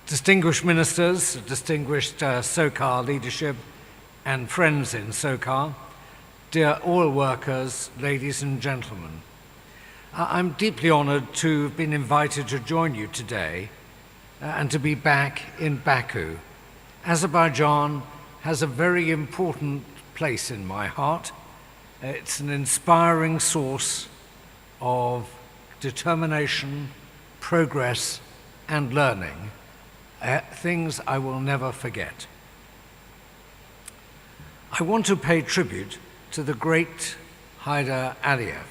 Distinguished ministers, distinguished SOCAR leadership, and friends in SOCAR, dear oil workers, ladies and gentlemen, I'm deeply honored to have been invited to join you today and to be back in Baku. Azerbaijan has a very important place in my heart. It's an inspiring source of determination, progress, and learning, things I will never forget. I want to pay tribute to the great Heydər Əliyev.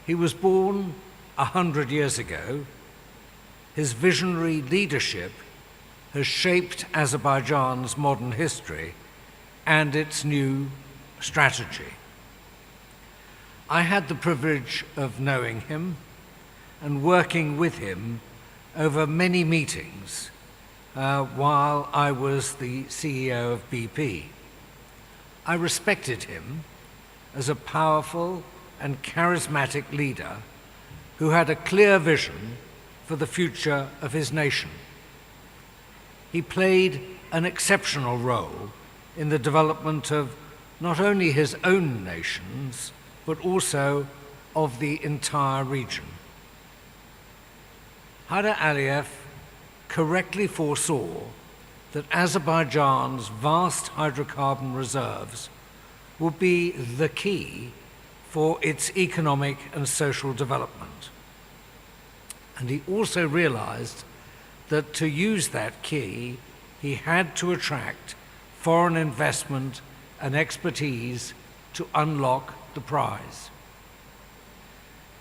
He was born 100 years ago. His visionary leadership has shaped Azerbaijan's modern history and its new strategy. I had the privilege of knowing him and working with him over many meetings while I was the CEO of BP. I respected him as a powerful and charismatic leader who had a clear vision for the future of his nation. He played an exceptional role in the development of not only his own nations, but also of the entire region. Heydər Əliyev correctly foresaw that Azerbaijan's vast hydrocarbon reserves would be the key for its economic and social development. And he also realized that to use that key, he had to attract foreign investment and expertise to unlock the prize.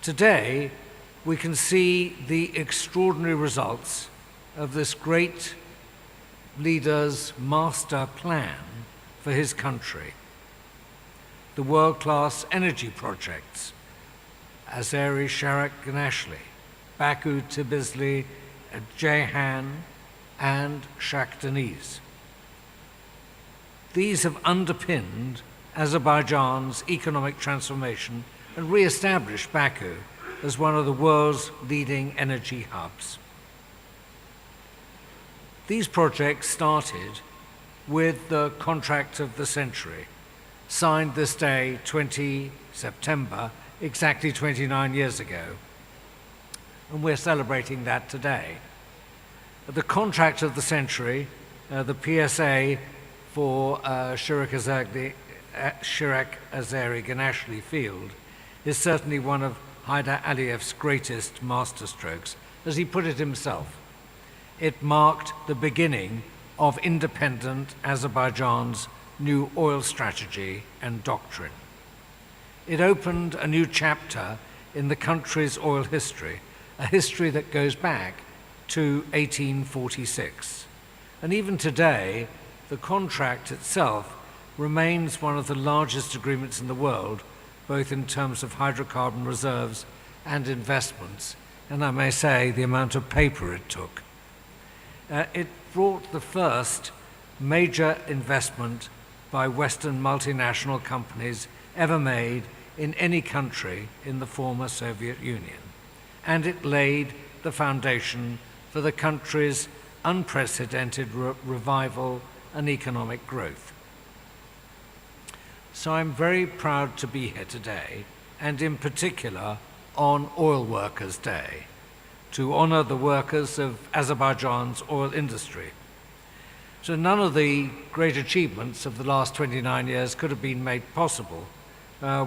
Today, we can see the extraordinary results of this great leader's master plan for his country. The world-class energy projects, Azeri Sharak Ganashli, Baku Tbilisi, Ceyhan, and Shah Deniz. These have underpinned Azerbaijan's economic transformation and re-established Baku as one of the world's leading energy hubs. These projects started with the contract of the century, signed this day, 20 September, exactly 29 years ago. And we're celebrating that today. The contract of the century, the PSA for Shirak Azeri Ganashli field, is certainly one of Heydər Əliyev's greatest masterstrokes. As he put it himself, it marked the beginning of independent Azerbaijan's new oil strategy and doctrine. It opened a new chapter in the country's oil history, a history that goes back to 1846. And even today, the contract itself remains one of the largest agreements in the world, both in terms of hydrocarbon reserves and investments, and I may say the amount of paper it took. It brought the first major investment by Western multinational companies ever made in any country in the former Soviet Union. And it laid the foundation for the country's unprecedented revival and economic growth. So I'm very proud to be here today, and in particular on Oil Workers' Day, to honor the workers of Azerbaijan's oil industry. So none of the great achievements of the last 29 years could have been made possible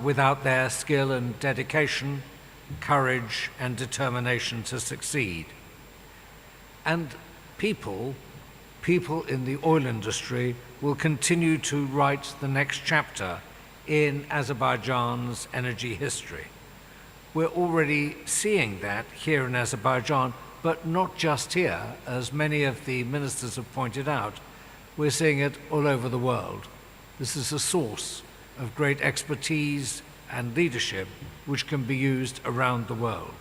without their skill and dedication, courage and determination to succeed. And people in the oil industry will continue to write the next chapter in Azerbaijan's energy history. We're already seeing that here in Azerbaijan, but not just here, as many of the ministers have pointed out. We're seeing it all over the world. This is a source of great expertise and leadership which can be used around the world.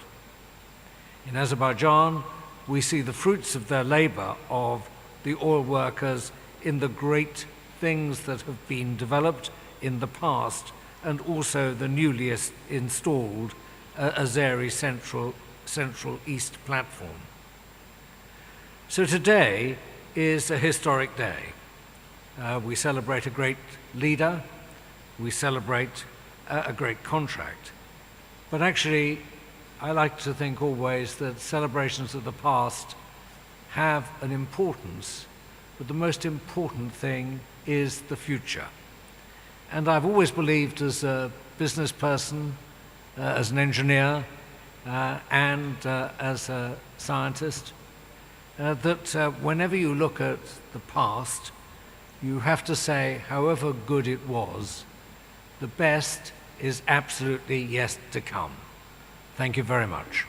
In Azerbaijan, we see the fruits of their labor of the oil workers in the great things that have been developed in the past, and also the newly installed Azeri Central East platform. So today is a historic day. We celebrate a great leader, we celebrate a great contract. But actually, I like to think always that celebrations of the past have an importance, but the most important thing is the future. And I've always believed as a business person, as an engineer, and as a scientist, that whenever you look at the past, you have to say, however good it was, the best is absolutely yet to come. Thank you very much.